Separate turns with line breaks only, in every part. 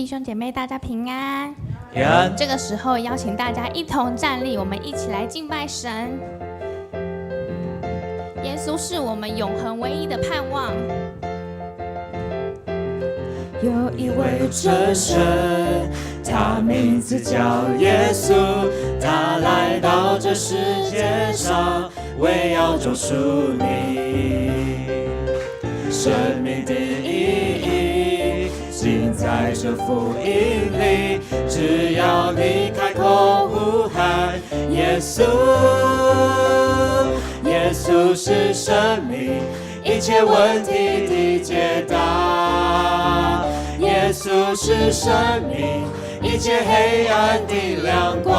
弟兄姐妹，大家平安。
平安。
这个时候，邀请大家一同站立，我们一起来敬拜神。耶稣是我们永恒唯一的盼望。
有一位真神，他名字叫耶稣，他来到这世界上，为要救赎你。生命的意义尽在这福音里，只要你开口呼喊耶稣，耶稣是生命一切问题的解答，耶稣是生命一切黑暗的亮光，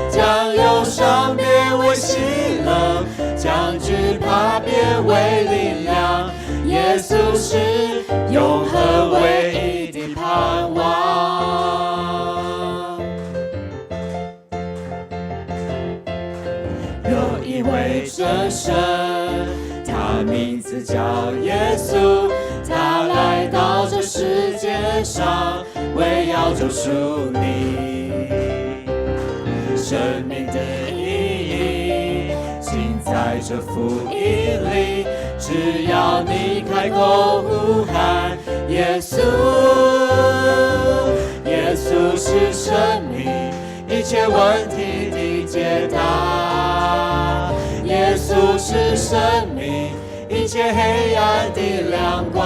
将忧伤变为喜乐，将惧怕变为力量，耶稣是永恒唯一的盼望。有一位真神，他名字叫耶稣，他来到这世界上，为要救赎你。生命的意义尽在这福音里，只要你开口呼喊耶稣，耶稣是生命一切问题的解答，耶稣是生命一切黑暗的亮光，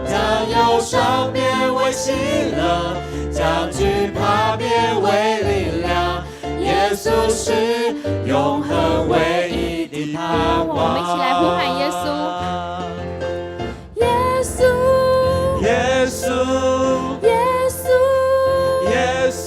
将忧伤变为喜乐，将惧怕变为力量，耶稣是永恒唯一的盼望。
我们一起来呼喊耶稣，耶稣，
耶稣，耶稣，耶稣，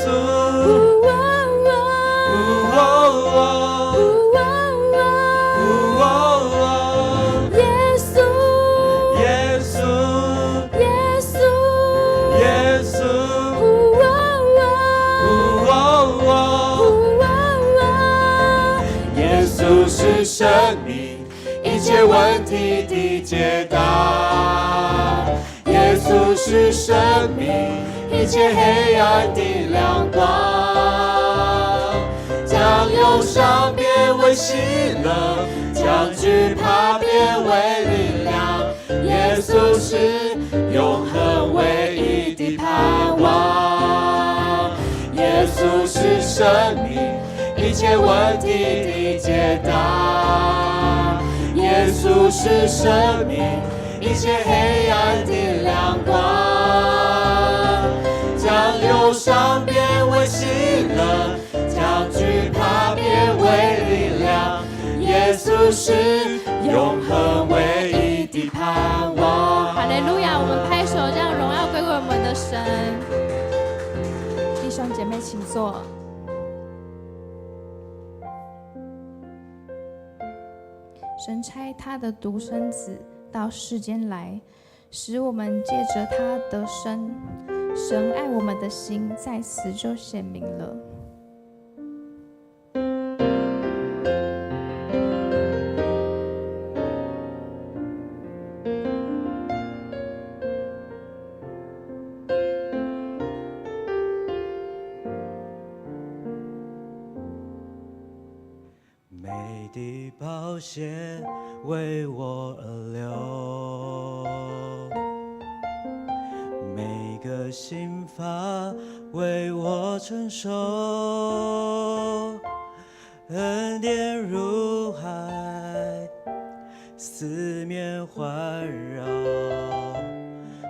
是生命一切问题的解答，耶稣是生命一切黑暗的亮光，将忧伤变为喜乐，将惧怕变为力量，耶稣是永恒唯一的盼望，耶稣是生命一切问题的解答，耶稣是生命一切黑暗的亮光，将忧伤变为喜乐，将惧怕变为力量，耶稣是永恒唯一的盼望。
哈利路亚！我们拍手，让荣耀归给我们的神。弟兄姐妹，请坐。神差他的独生子到世间来，使我们借着他得生。神爱我们的心在此就显明了。
美的宝血为我而流，每个心法为我承受，恩典如海，四面环绕，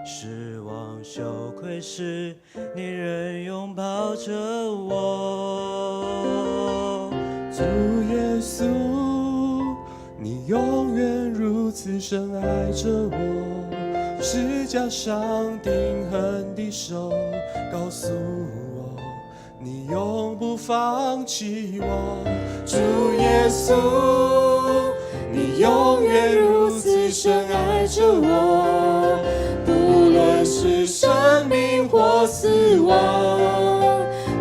失望羞愧时，你仍拥抱着我。主耶稣，你永远如此深爱着我，十架上钉痕的手告诉我，你永不放弃我。主耶稣，你永远如此深爱着我，不论是生命或死亡，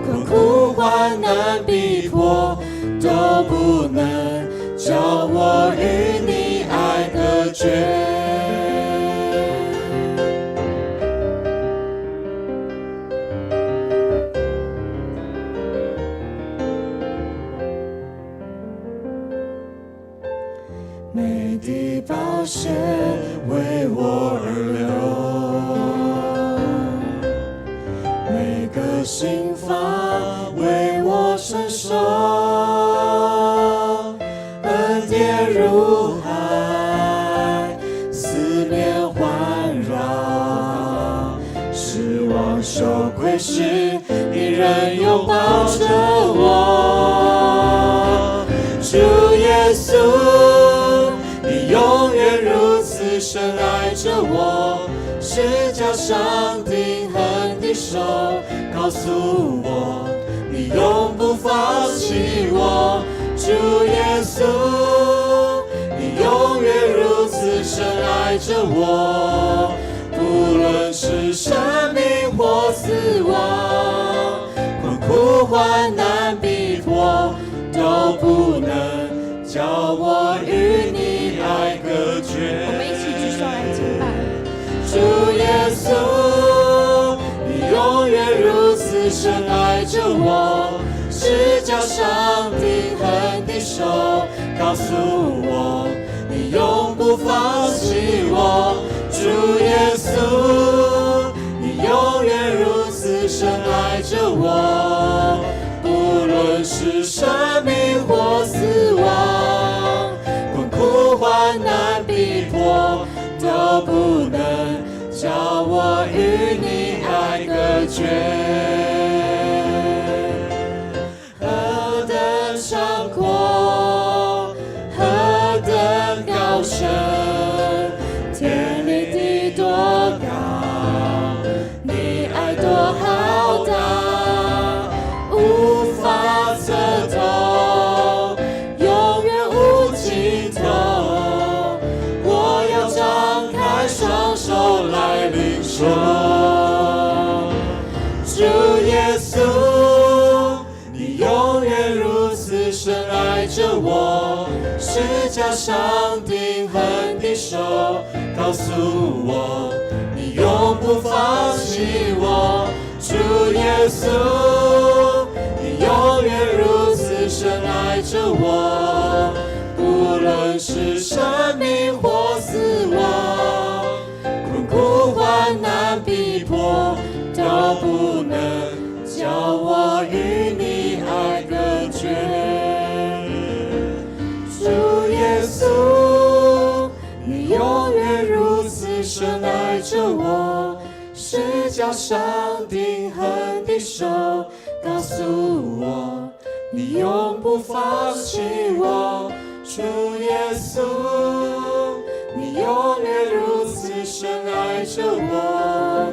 困苦患难逼迫，都不能叫我与你爱隔绝。美的宝血为我而流，每个心房为我伸手，恩典如海，四面环绕，失望羞愧时，你仍拥抱着我，主耶稣。你永远如此深爱着我，是加上钉痕的手告诉我，你永不放弃我。主耶稣，你永远如此深爱着我，不论是生命或死亡，困苦患难逼迫，都不能叫我与你爱隔绝。
我们一起举手来敬拜。
主耶稣，你永远如此深爱着我，是加上钉痕的手告诉我，你永不放弃我。主耶稣，你永远如此深爱着我，不论是生命或死亡，困苦患难逼迫，都不能叫我与你爱隔绝。何等长阔，何等高深，天离地多高，你爱多浩大，无法测透，永远无尽头。我要张开双手来领受。主耶稣，你永远如此深爱着我，是加上钉痕的手告诉我，你永不放弃我。主耶稣，你永远如此深爱着我，不论是生命或死亡，困苦患难逼迫，都不能叫我与你爱隔绝。主耶稣，你永远如此深爱着我，是加上钉痕的手告诉我，你永不放弃我。主耶稣，你永远如此深爱着我，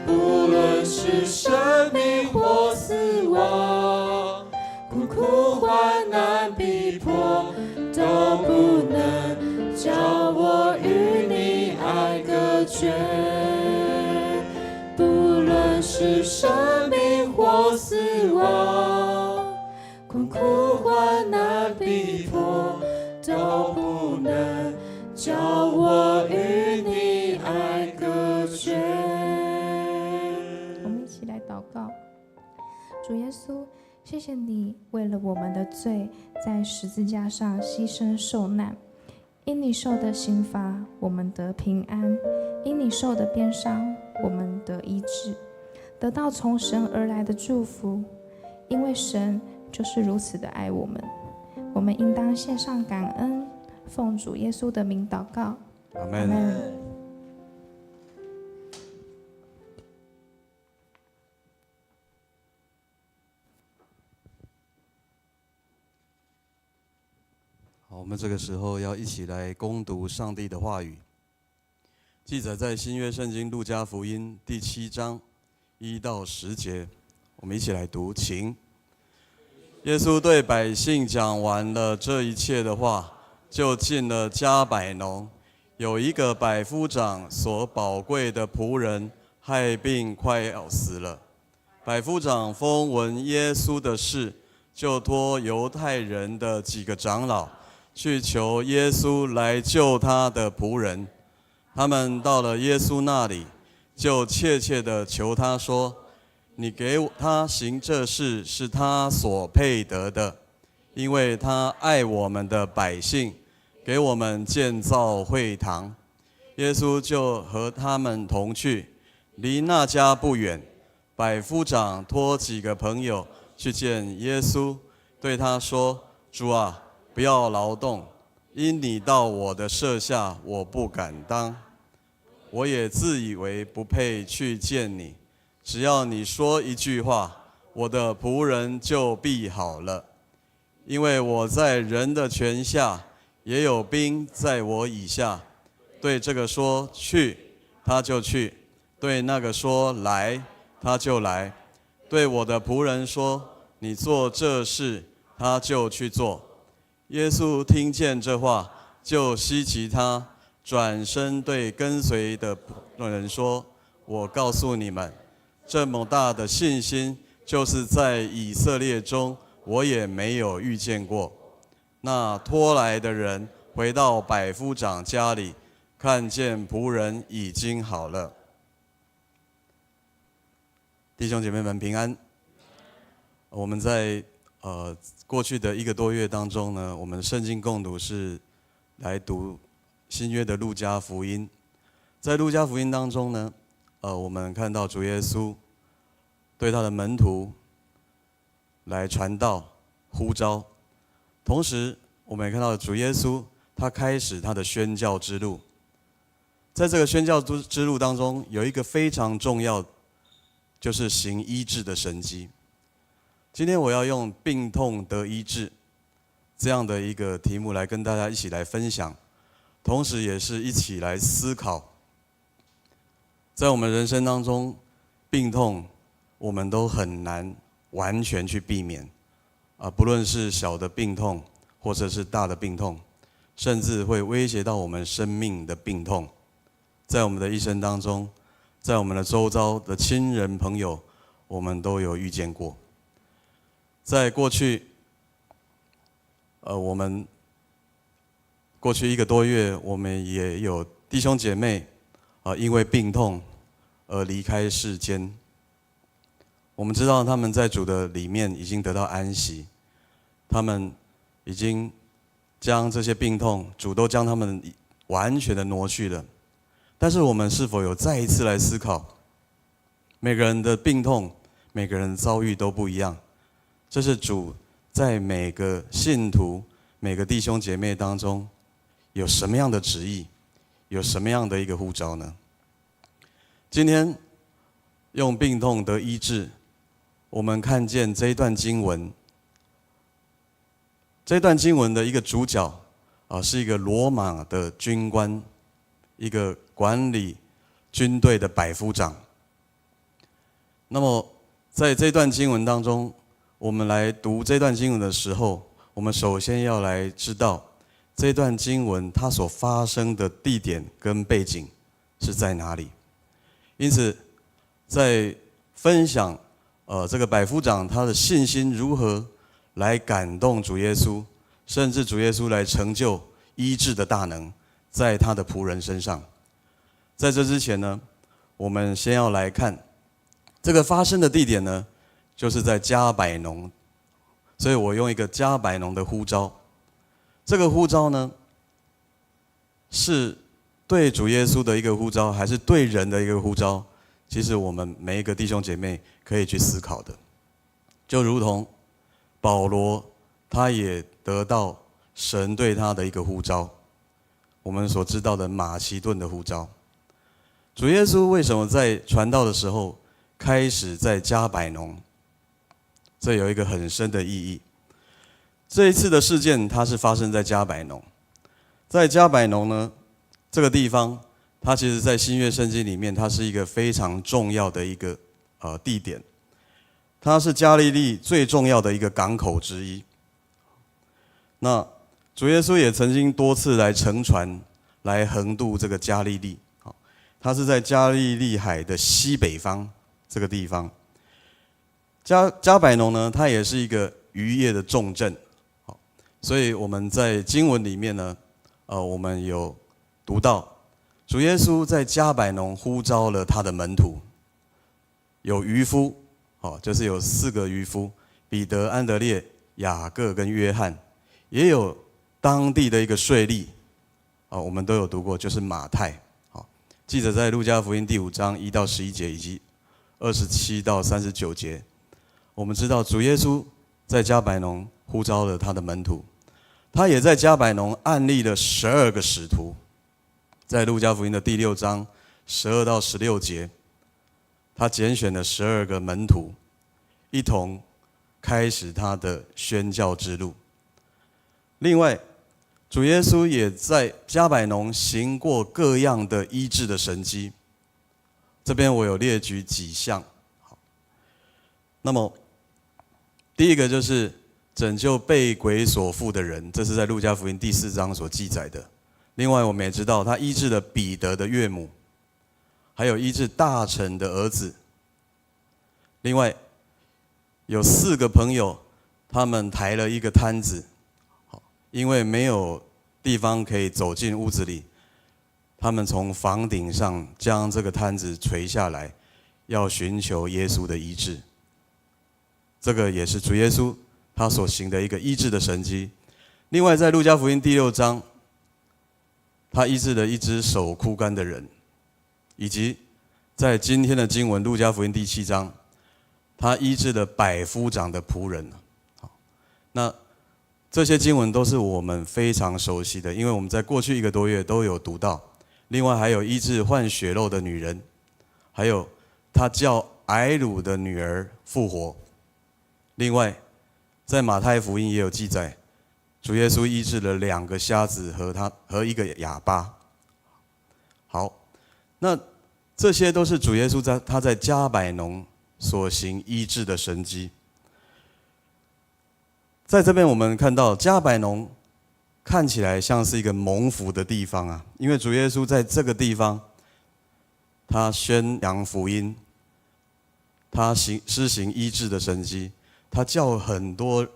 不论是生命或死亡，困苦患难逼迫，都不能叫我与你爱隔绝。不论是生命或死亡，困苦患难逼迫，都不能叫我与你爱隔绝。
我们一起来祷告。主耶稣，谢谢你为了我们的罪，在十字架上牺牲受难。因你受的刑罚，我们得平安；因你受的鞭伤，我们得医治，得到从神而来的祝福。因为神就是如此的爱我们，我们应当献上感恩，奉主耶稣的名祷告。
阿们。
好，我们这个时候要一起来攻读上帝的话语。记载在新约圣经路加福音第7章1到10节，我们一起来读，请。耶稣对百姓讲完了这一切的话，就进了迦百农。有一个百夫长所宝贵的仆人害病快要死了。百夫长风闻耶稣的事，就托犹太人的几个长老去求耶稣来救他的仆人。他们到了耶稣那里，就切切地求他说：你给他行这事是他所配得的，因为他爱我们的百姓，给我们建造会堂。耶稣就和他们同去，离那家不远。百夫长托几个朋友去见耶稣，对他说：主啊，不要劳动，因你到我的舍下，我不敢当。我也自以为不配去见你，只要你说一句话，我的仆人就必好了。因为我在人的权下，也有兵在我以下。对这个说去，他就去；对那个说来，他就来；对我的仆人说你做这事，他就去做。耶稣听见这话，就希奇他，转身对跟随的人说：我告诉你们，这么大的信心，就是在以色列中，我也没有遇见过。那拖来的人回到百夫长家里，看见仆人已经好了。弟兄姐妹们平安。我们在过去的1个多月当中呢，我们圣经共读是来读新约的路加福音。在路加福音当中呢，我们看到主耶稣对他的门徒来传道呼召，同时我们也看到主耶稣他开始他的宣教之路。在这个宣教之路当中，有一个非常重要，就是行医治的神迹。今天我要用病痛得医治这样的一个题目来跟大家一起来分享，同时也是一起来思考，在我们人生当中，病痛我们都很难完全去避免不论是小的病痛或者是大的病痛，甚至会威胁到我们生命的病痛，在我们的一生当中，在我们的周遭的亲人朋友，我们都有遇见过。在过去我们过去1个多月，我们也有弟兄姐妹因为病痛而离开世间。我们知道他们在主的里面已经得到安息，他们已经将这些病痛，主都将他们完全的挪去了。但是我们是否有再一次来思考，每个人的病痛，每个人的遭遇都不一样，这是主在每个信徒、每个弟兄姐妹当中有什么样的旨意，有什么样的一个呼召呢？今天用病痛得医治，我们看见这一段经文，这段经文的一个主角是一个罗马的军官，一个管理军队的百夫长。那么在这段经文当中，我们来读这段经文的时候，我们首先要来知道这段经文它所发生的地点跟背景是在哪里。因此在分享这个百夫长他的信心如何来感动主耶稣，甚至主耶稣来成就医治的大能在他的仆人身上。在这之前呢，我们先要来看这个发生的地点呢，就是在加百农。所以我用一个加百农的呼召。这个呼召呢，是对主耶稣的一个呼召，还是对人的一个呼召？其实我们每一个弟兄姐妹可以去思考的。就如同保罗，他也得到神对他的一个呼召，我们所知道的马其顿的呼召。主耶稣为什么在传道的时候开始在加百农？这有一个很深的意义。这一次的事件，它是发生在加百农。在加百农呢，这个地方，它其实在新约圣经里面，它是一个非常重要的一个地点。它是加利利最重要的一个港口之一。那主耶稣也曾经多次来乘船来横渡这个加利利。它是在加利利海的西北方这个地方。加百农呢，它也是一个渔业的重镇，所以我们在经文里面呢，我们有读到主耶稣在加百农呼召了他的门徒，有渔夫，就是有4个渔夫，彼得、安德烈、雅各跟约翰，也有当地的一个税吏，我们都有读过，就是马太。记载在路加福音第5章1到11节以及27到39节。我们知道主耶稣在迦百农呼召了他的门徒，他也在迦百农按立了12个使徒。在路加福音的第6章12到16节，他拣选了12个门徒，一同开始他的宣教之路。另外，主耶稣也在迦百农行过各样的医治的神迹，这边我有列举几项。那么第一个就是拯救被鬼所附的人，这是在路加福音第4章所记载的。另外我们也知道他医治了彼得的岳母，还有医治大臣的儿子。另外有4个朋友，他们抬了一个摊子，因为没有地方可以走进屋子里，他们从房顶上将这个摊子垂下来，要寻求耶稣的医治。这个也是主耶稣他所行的一个医治的神迹。另外在路加福音第6章，他医治了一只手枯干的人，以及在今天的经文路加福音第7章，他医治了百夫长的仆人。那这些经文都是我们非常熟悉的，因为我们在过去1个多月都有读到。另外还有医治患血漏的女人，还有他叫睚鲁的女儿复活。另外在马太福音也有记载，主耶稣医治了2个瞎子和一个哑巴。好，那这些都是主耶稣他在迦百农所行医治的神迹。在这边我们看到迦百农看起来像是一个蒙福的地方啊，因为主耶稣在这个地方，他宣扬福音，他施行医治的神迹，他叫很多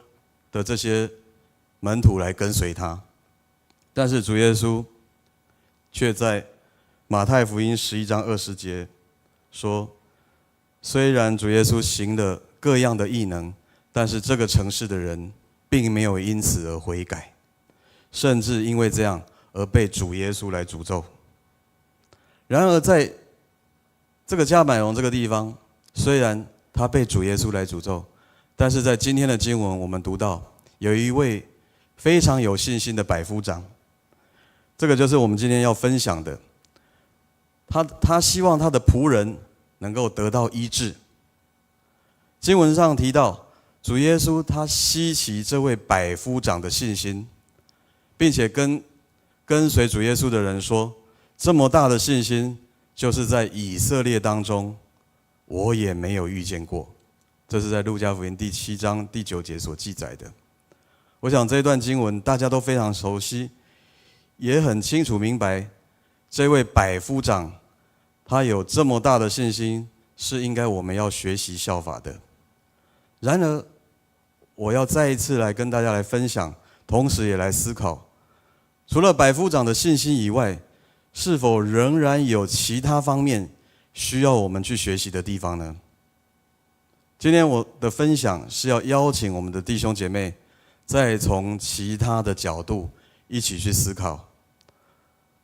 的这些门徒来跟随他。但是主耶稣却在马太福音11章20节说，虽然主耶稣行了各样的异能，但是这个城市的人并没有因此而悔改，甚至因为这样而被主耶稣来诅咒。然而在这个迦百农这个地方，虽然他被主耶稣来诅咒，但是在今天的经文我们读到，有一位非常有信心的百夫长，这个就是我们今天要分享的。他希望他的仆人能够得到医治。经文上提到，主耶稣他稀奇这位百夫长的信心，并且跟随主耶稣的人说，这么大的信心，就是在以色列当中，我也没有遇见过。这是在路加福音第7章第9节所记载的。我想这段经文大家都非常熟悉，也很清楚明白，这位百夫长他有这么大的信心，是应该我们要学习效法的。然而我要再一次来跟大家来分享，同时也来思考，除了百夫长的信心以外，是否仍然有其他方面需要我们去学习的地方呢？今天我的分享是要邀请我们的弟兄姐妹再从其他的角度一起去思考。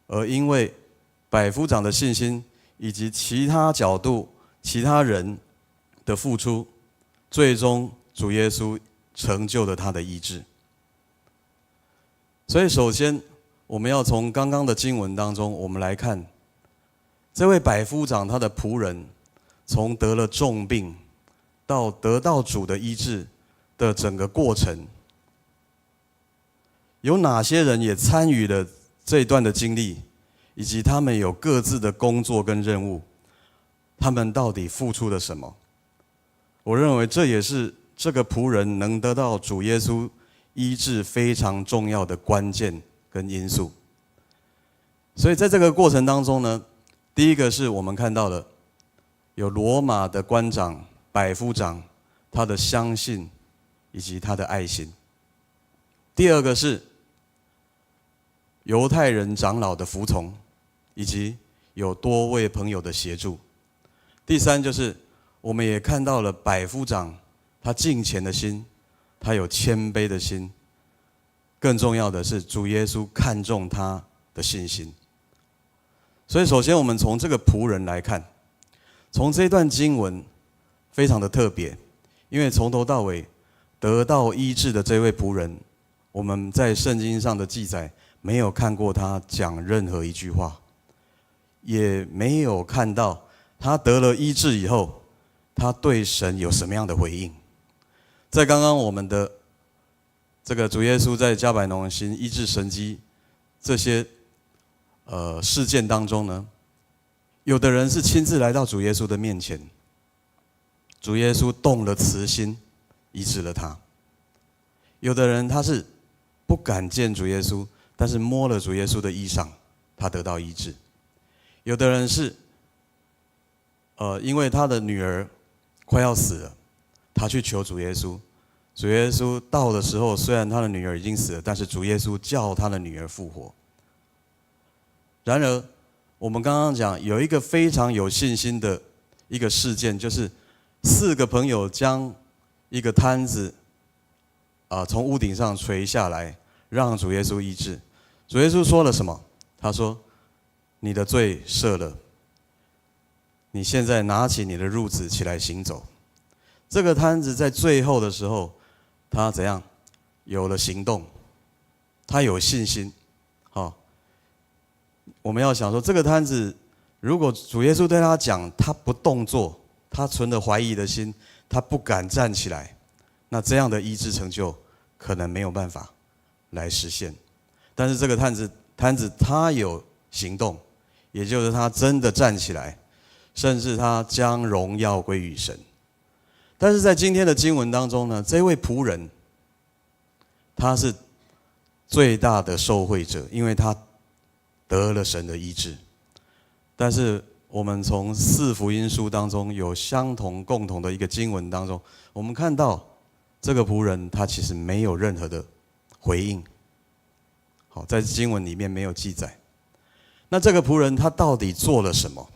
而因为百夫长的信心以及其他角度其他人的付出，最终主耶稣成就了他的医治。所以首先我们要从刚刚的经文当中，我们来看这位百夫长他的仆人，从得了重病到得到主的医治的整个过程，有哪些人也参与了这一段的经历，以及他们有各自的工作跟任务，他们到底付出了什么？我认为这也是这个仆人能得到主耶稣医治非常重要的关键跟因素。所以在这个过程当中呢，第一个是我们看到了有罗马的官长百夫长他的相信以及他的爱心。第二个是犹太人长老的服从，以及有多位朋友的协助。第三就是我们也看到了百夫长他敬虔的心，他有谦卑的心。更重要的是主耶稣看重他的信心。所以，首先我们从这个仆人来看，从这段经文非常的特别，因为从头到尾得到医治的这位仆人，我们在圣经上的记载没有看过他讲任何一句话，也没有看到他得了医治以后，他对神有什么样的回应。在刚刚我们的这个主耶稣在加百农行医治神迹这些事件当中呢，有的人是亲自来到主耶稣的面前，主耶稣动了慈心，医治了他；有的人他是不敢见主耶稣，但是摸了主耶稣的衣裳，他得到医治；有的人是因为他的女儿快要死了，他去求主耶稣，主耶稣到的时候，虽然他的女儿已经死了，但是主耶稣叫他的女儿复活。然而，我们刚刚讲有一个非常有信心的一个事件，就是4个朋友将一个摊子从屋顶上垂下来，让主耶稣医治。主耶稣说了什么？他说：“你的罪赦了，你现在拿起你的褥子起来行走。”这个摊子在最后的时候，他怎样？有了行动，他有信心。我们要想说，这个摊子，如果主耶稣对他讲，他不动作，他存着怀疑的心，他不敢站起来，那这样的医治成就可能没有办法来实现。但是这个摊子他有行动，也就是他真的站起来，甚至他将荣耀归于神。但是在今天的经文当中呢，这位仆人他是最大的受惠者，因为他得了神的医治。但是我们从4福音书当中有相同共同的一个经文当中，我们看到这个仆人他其实没有任何的回应。好，在经文里面没有记载。那这个仆人他到底做了什么？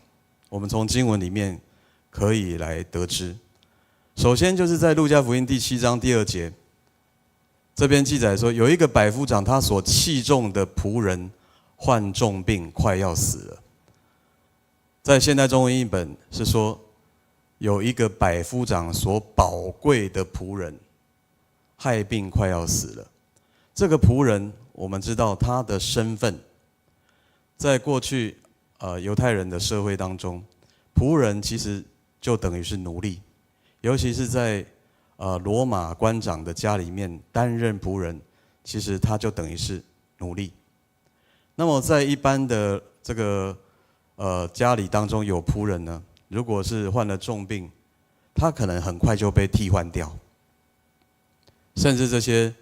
我们从经文里面可以来得知。首先就是在路加福音第7章第2节，这边记载说，有一个百夫长，他所器重的仆人患重病，快要死了。在现代中文译本是说，有一个百夫长所宝贵的仆人害病快要死了。这个仆人，我们知道他的身份，在过去犹太人的社会当中，仆人其实就等于是奴隶，尤其是在罗马官长的家里面担任仆人，其实他就等于是奴隶。那么在一般的这个家里当中有仆人呢，如果是患了重病，他可能很快就被替换掉，甚至这些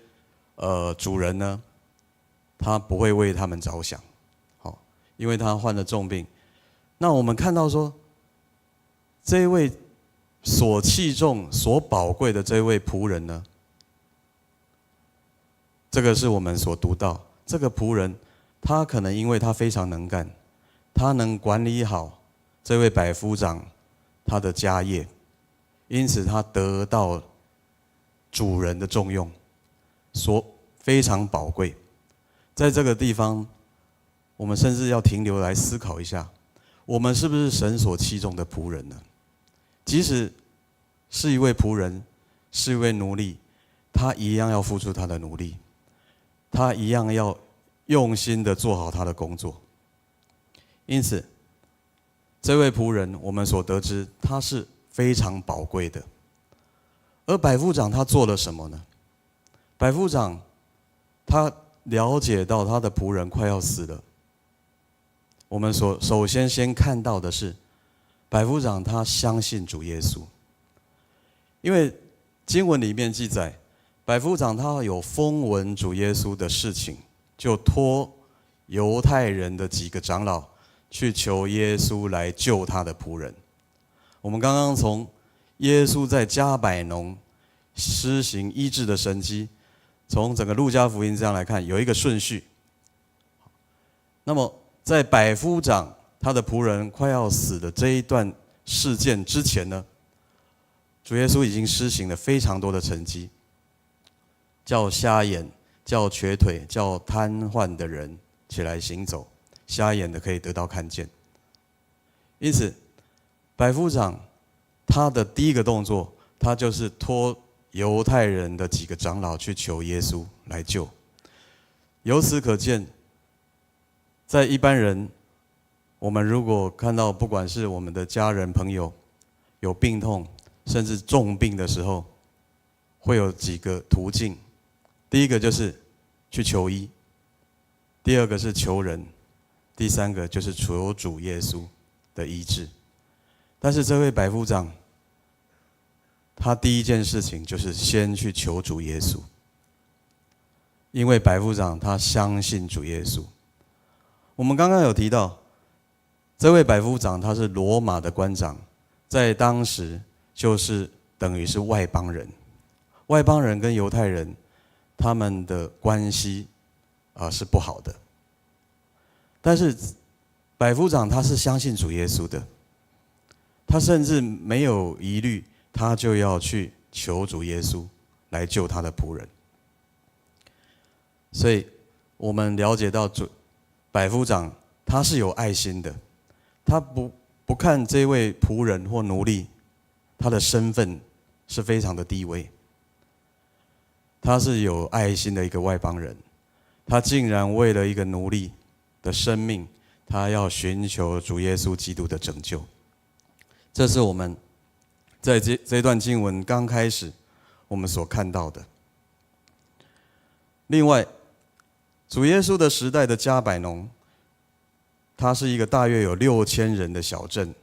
主人呢，他不会为他们着想，好，因为他患了重病。那我们看到说，这位所器重、所宝贵的这位仆人呢，这个是我们所读到，这个仆人他可能因为他非常能干，他能管理好这位百夫长他的家业，因此他得到主人的重用，所非常宝贵。在这个地方，我们甚至要停留来思考一下，我们是不是神所器重的仆人呢？即使是一位仆人，是一位奴隶，他一样要付出他的努力，他一样要用心的做好他的工作。因此，这位仆人我们所得知，他是非常宝贵的。而百夫长他做了什么呢？百夫长他了解到他的仆人快要死了。我们首先看到的是，百夫长他相信主耶稣，因为经文里面记载，百夫长他有风闻主耶稣的事情，就托犹太人的几个长老去求耶稣来救他的仆人。我们刚刚从耶稣在加百农施行医治的神迹，从整个路加福音这样来看，有一个顺序。那么在百夫长他的仆人快要死的这一段事件之前呢，主耶稣已经施行了非常多的神迹，叫瞎眼、叫瘸腿、叫瘫痪的人起来行走，瞎眼的可以得到看见。因此，百夫长他的第一个动作，他就是托犹太人的几个长老去求耶稣来救。由此可见，在一般人，我们如果看到不管是我们的家人朋友有病痛，甚至重病的时候，会有几个途径。第一个就是去求医，第二个是求人，第三个就是求主耶稣的医治。但是这位百夫长，他第一件事情就是先去求主耶稣，因为百夫长他相信主耶稣。我们刚刚有提到，这位百夫长他是罗马的官长，在当时就是等于是外邦人。外邦人跟犹太人他们的关系是不好的，但是百夫长他是相信主耶稣的，他甚至没有疑虑，他就要去求主耶稣来救他的仆人。所以我们了解到百夫长他是有爱心的，他不看这位仆人或奴隶他的身份是非常的低微，他是有爱心的一个外邦人，他竟然为了一个奴隶的生命，他要寻求主耶稣基督的拯救。这是我们在这段经文刚开始我们所看到的。另外，主耶稣的时代的加百农，它是一个大约有6000人的小镇。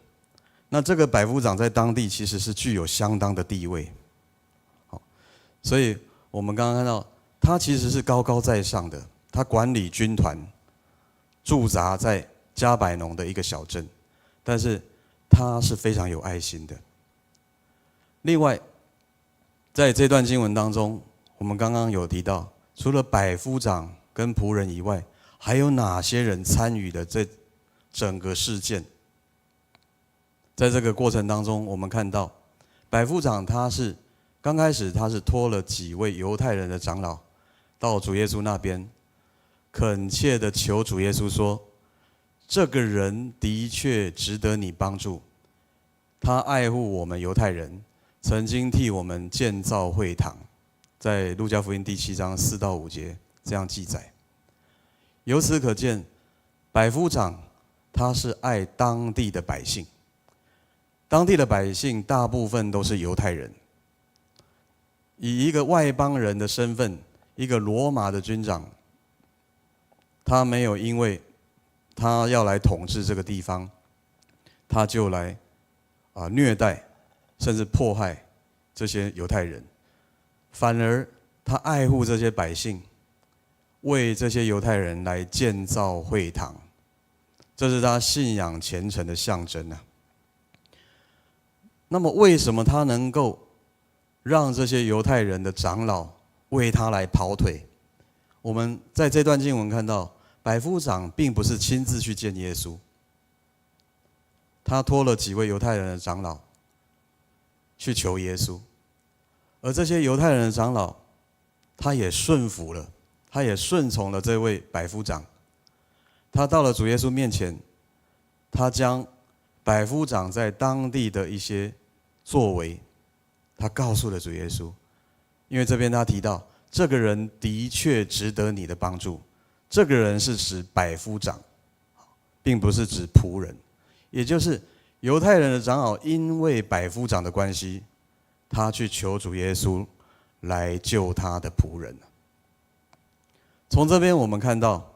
那这个百夫长在当地其实是具有相当的地位，所以我们刚刚看到，他其实是高高在上的，他管理军团，驻扎在加百农的一个小镇，但是他是非常有爱心的。另外，在这段经文当中，我们刚刚有提到，除了百夫长跟仆人以外，还有哪些人参与了这整个事件？在这个过程当中，我们看到百夫长刚开始他是托了几位犹太人的长老到主耶稣那边，恳切的求主耶稣说，这个人的确值得你帮助，他爱护我们犹太人，曾经替我们建造会堂，在路加福音第7章4到5节这样记载。由此可见，百夫长他是爱当地的百姓，当地的百姓大部分都是犹太人，以一个外邦人的身份，一个罗马的军长，他没有因为他要来统治这个地方，他就来虐待甚至迫害这些犹太人，反而他爱护这些百姓，为这些犹太人来建造会堂，这是他信仰虔诚的象征啊。那么为什么他能够让这些犹太人的长老为他来跑腿？我们在这段经文看到，百夫长并不是亲自去见耶稣，他托了几位犹太人的长老去求耶稣，而这些犹太人的长老，他也顺服了，他也顺从了这位百夫长。他到了主耶稣面前，他将百夫长在当地的一些作为，他告诉了主耶稣。因为这边他提到，这个人的确值得你的帮助。这个人是指百夫长，并不是指仆人，也就是犹太人的长老因为百夫长的关系，他去求主耶稣来救他的仆人。从这边我们看到，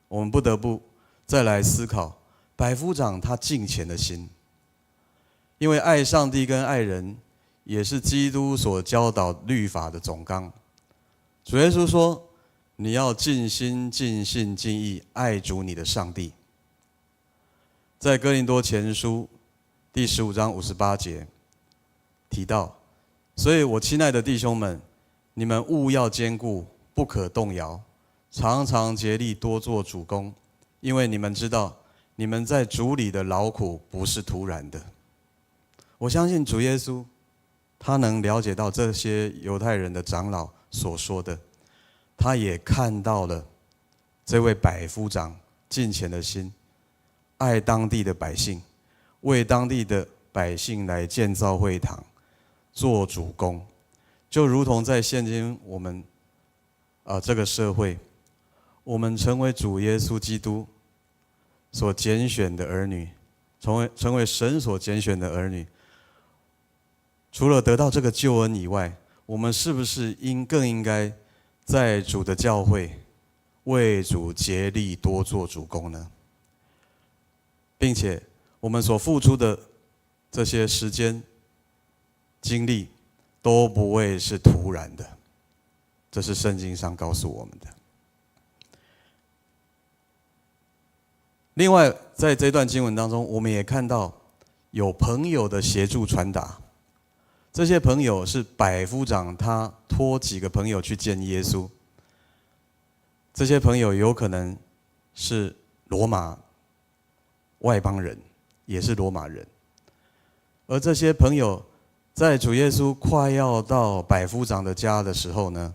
我们不得不再来思考百夫长他敬虔的心，因为爱上帝跟爱人也是基督所教导律法的总纲。主耶稣说，你要尽心尽性尽意爱主你的上帝。在哥林多前书第15章58节提到，所以我亲爱的弟兄们，你们务要坚固，不可动摇，常常竭力多做主工，因为你们知道，你们在主里的劳苦不是突然的。我相信主耶稣，他能了解到这些犹太人的长老所说的，他也看到了这位百夫长敬虔的心，爱当地的百姓，为当地的百姓来建造会堂，做主工，就如同在现今我们这个社会，我们成为主耶稣基督所拣选的儿女，成为神所拣选的儿女，除了得到这个救恩以外，我们是不是更应该在主的教会为主竭力多做主工呢？并且我们所付出的这些时间、精力都不会是徒然的，这是圣经上告诉我们的。另外，在这段经文当中，我们也看到有朋友的协助传达。这些朋友是百夫长他托几个朋友去见耶稣。这些朋友有可能是罗马外邦人，也是罗马人。而这些朋友在主耶稣快要到百夫长的家的时候呢，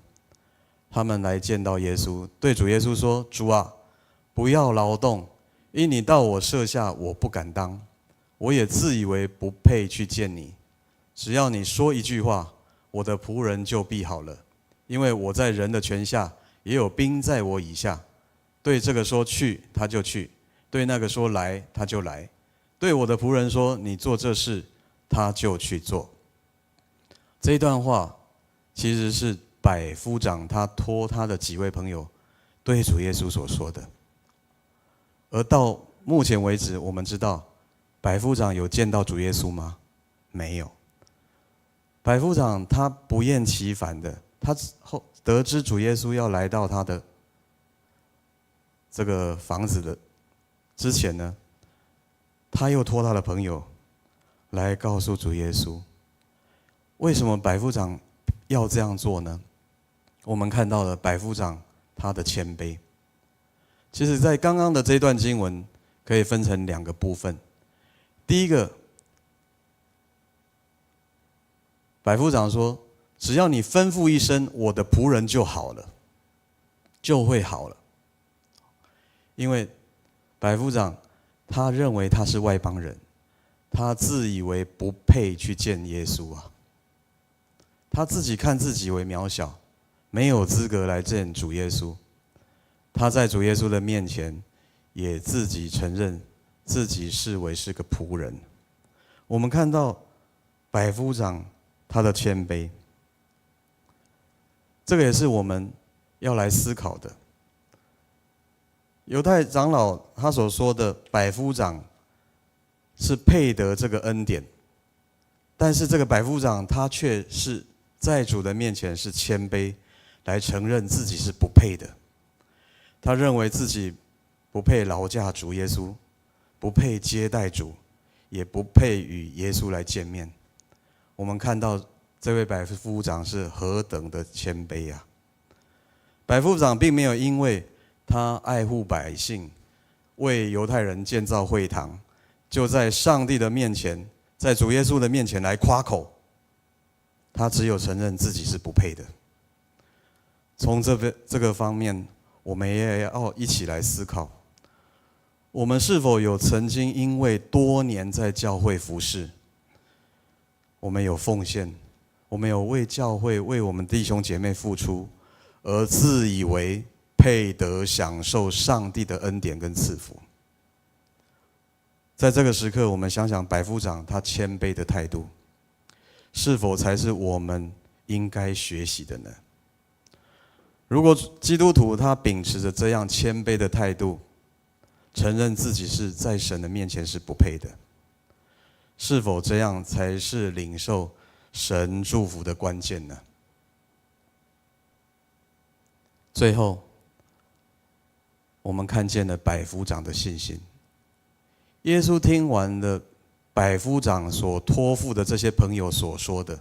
他们来见到耶稣，对主耶稣说：“主啊，不要劳动，因你到我舍下，我不敢当，我也自以为不配去见你。只要你说一句话，我的仆人就必好了。因为我在人的权下，也有兵在我以下。对这个说去，他就去；对那个说来，他就来；对我的仆人说你做这事，他就去做。”这一段话其实是百夫长他托他的几位朋友对主耶稣所说的。而到目前为止，我们知道百夫长有见到主耶稣吗？没有。百夫长他不厌其烦的，他得知主耶稣要来到他的这个房子的之前呢，他又托他的朋友来告诉主耶稣。为什么百夫长要这样做呢？我们看到了百夫长他的谦卑。其实在刚刚的这段经文可以分成两个部分。第一个，百夫长说：“只要你吩咐一声，我的仆人就好了，就会好了。”因为百夫长他认为他是外邦人，他自以为不配去见耶稣啊，他自己看自己为渺小，没有资格来见主耶稣。他在主耶稣的面前，也自己承认自己视为是个仆人。我们看到百夫长他的谦卑，这个也是我们要来思考的。犹太长老他所说的百夫长是配得这个恩典，但是这个百夫长他却是在主的面前是谦卑，来承认自己是不配的。他认为自己不配劳驾主耶稣，不配接待主，也不配与耶稣来见面。我们看到这位百夫长是何等的谦卑啊！百夫长并没有因为他爱护百姓，为犹太人建造会堂，就在上帝的面前，在主耶稣的面前来夸口。他只有承认自己是不配的。从这个方面，我们也要一起来思考：我们是否有曾经因为多年在教会服侍，我们有奉献，我们有为教会、为我们弟兄姐妹付出，而自以为配得享受上帝的恩典跟赐福？在这个时刻，我们想想百夫长他谦卑的态度，是否才是我们应该学习的呢？如果基督徒他秉持着这样谦卑的态度，承认自己是在神的面前是不配的，是否这样才是领受神祝福的关键呢？最后，我们看见了百夫长的信心。耶稣听完了百夫长所托付的这些朋友所说的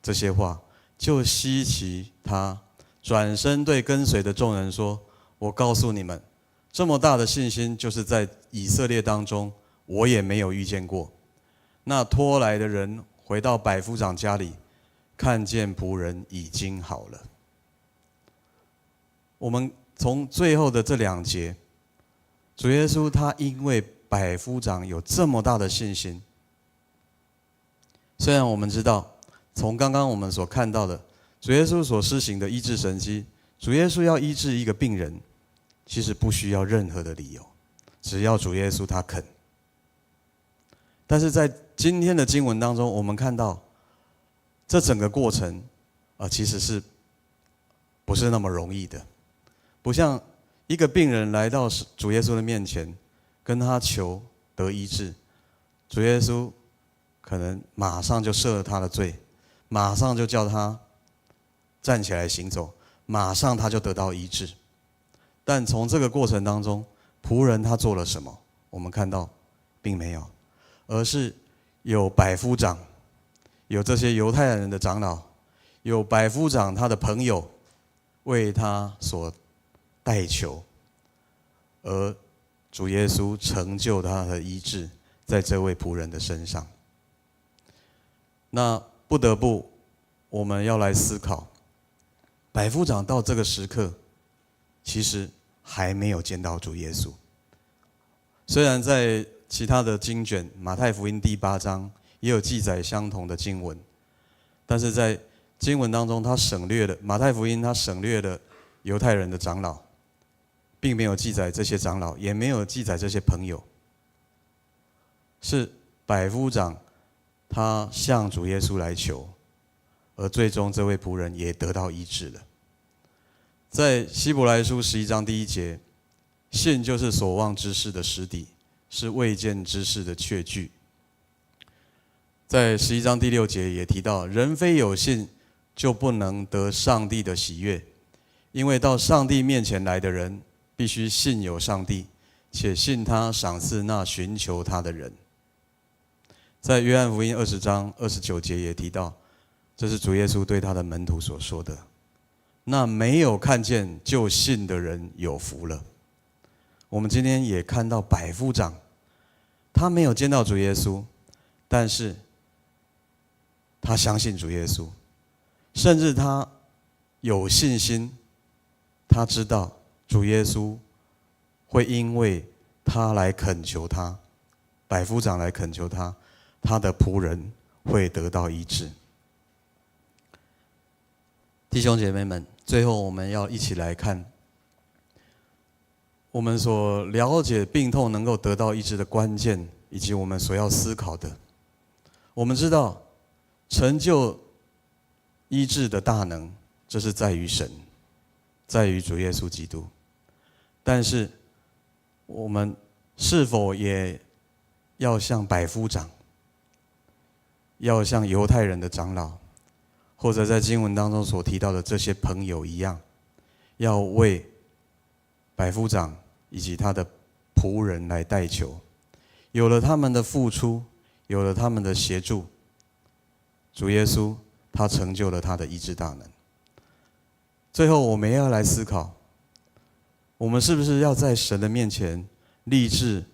这些话，就希奇他，转身对跟随的众人说：“我告诉你们，这么大的信心，就是在以色列当中，我也没有遇见过。”那拖来的人回到百夫长家里，看见仆人已经好了。我们从最后的这2节，主耶稣他因为百夫长有这么大的信心，虽然我们知道，从刚刚我们所看到的，主耶稣所施行的医治神迹，主耶稣要医治一个病人，其实不需要任何的理由，只要主耶稣他肯。但是在今天的经文当中，我们看到这整个过程其实是不是那么容易的，不像一个病人来到主耶稣的面前，跟他求得医治，主耶稣可能马上就赦了他的罪，马上就叫他站起来行走，马上他就得到医治。但从这个过程当中，仆人他做了什么？我们看到并没有，而是有百夫长，有这些犹太人的长老，有百夫长他的朋友为他所代求，而主耶稣成就他的医治在这位仆人的身上。那不得不我们要来思考，百夫长到这个时刻其实还没有见到主耶稣。虽然在其他的经卷，马太福音第8章也有记载相同的经文，但是在经文当中，他省略了马太福音，他省略了犹太人的长老，并没有记载这些长老，也没有记载这些朋友。是百夫长他向主耶稣来求，而最终这位仆人也得到医治了。在希伯来书11章第1节，信就是所望之事的实底，是未见之事的确据。在11章第6节也提到，人非有信就不能得上帝的喜悦，因为到上帝面前来的人必须信有上帝，且信他赏赐那寻求他的人。在约翰福音20章29节也提到，这是主耶稣对他的门徒所说的，那没有看见就信的人有福了。我们今天也看到百夫长，他没有见到主耶稣，但是他相信主耶稣，甚至他有信心，他知道主耶稣会因为他来恳求他，百夫长来恳求他，他的仆人会得到医治。弟兄姐妹们，最后我们要一起来看我们所了解病痛能够得到医治的关键，以及我们所要思考的。我们知道成就医治的大能，这是在于神，在于主耶稣基督。但是我们是否也要像百夫长，要像犹太人的长老，或者在经文当中所提到的这些朋友一样，要为百夫长以及他的仆人来代求？有了他们的付出，有了他们的协助，主耶稣他成就了他的医治大能。最后我们要来思考，我们是不是要在神的面前立志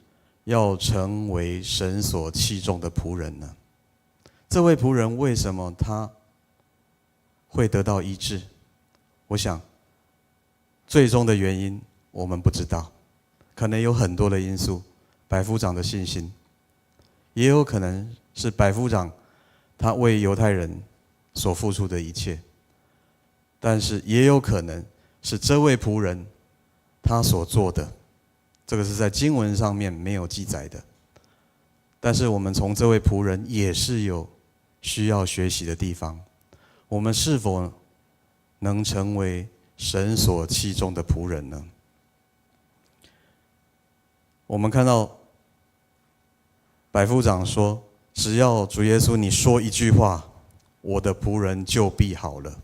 要成为神所器重的仆人呢？这位仆人为什么他会得到医治？我想最终的原因我们不知道，可能有很多的因素，百夫长的信心，也有可能是百夫长他为犹太人所付出的一切，但是也有可能是这位仆人他所做的，这个是在经文上面没有记载的，但是我们从这位仆人也是有需要学习的地方。我们是否能成为神所器重的仆人呢？我们看到百夫长说，只要主耶稣你说一句话，我的仆人就必好了。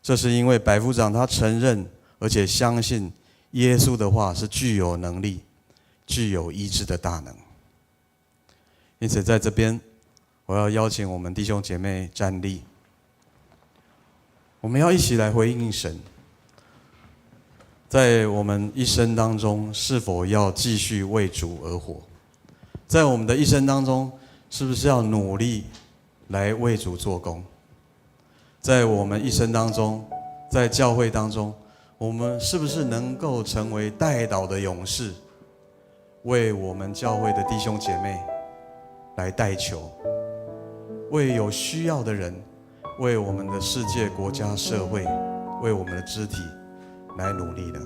这是因为百夫长他承认而且相信耶稣的话是具有能力、具有医治的大能。因此在这边我要邀请我们弟兄姐妹站立，我们要一起来回应神。在我们一生当中，是否要继续为主而活？在我们的一生当中，是不是要努力来为主做工？在我们一生当中，在教会当中，我们是不是能够成为代祷的勇士，为我们教会的弟兄姐妹来代求，为有需要的人，为我们的世界、国家、社会，为我们的肢体来努力呢？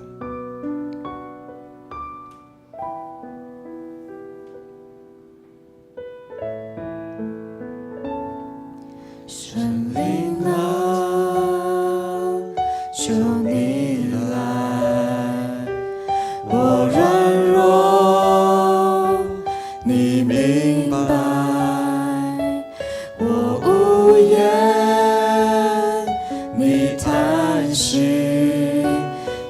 圣灵啊，求你来，我软弱，你明白，我无言，你叹息，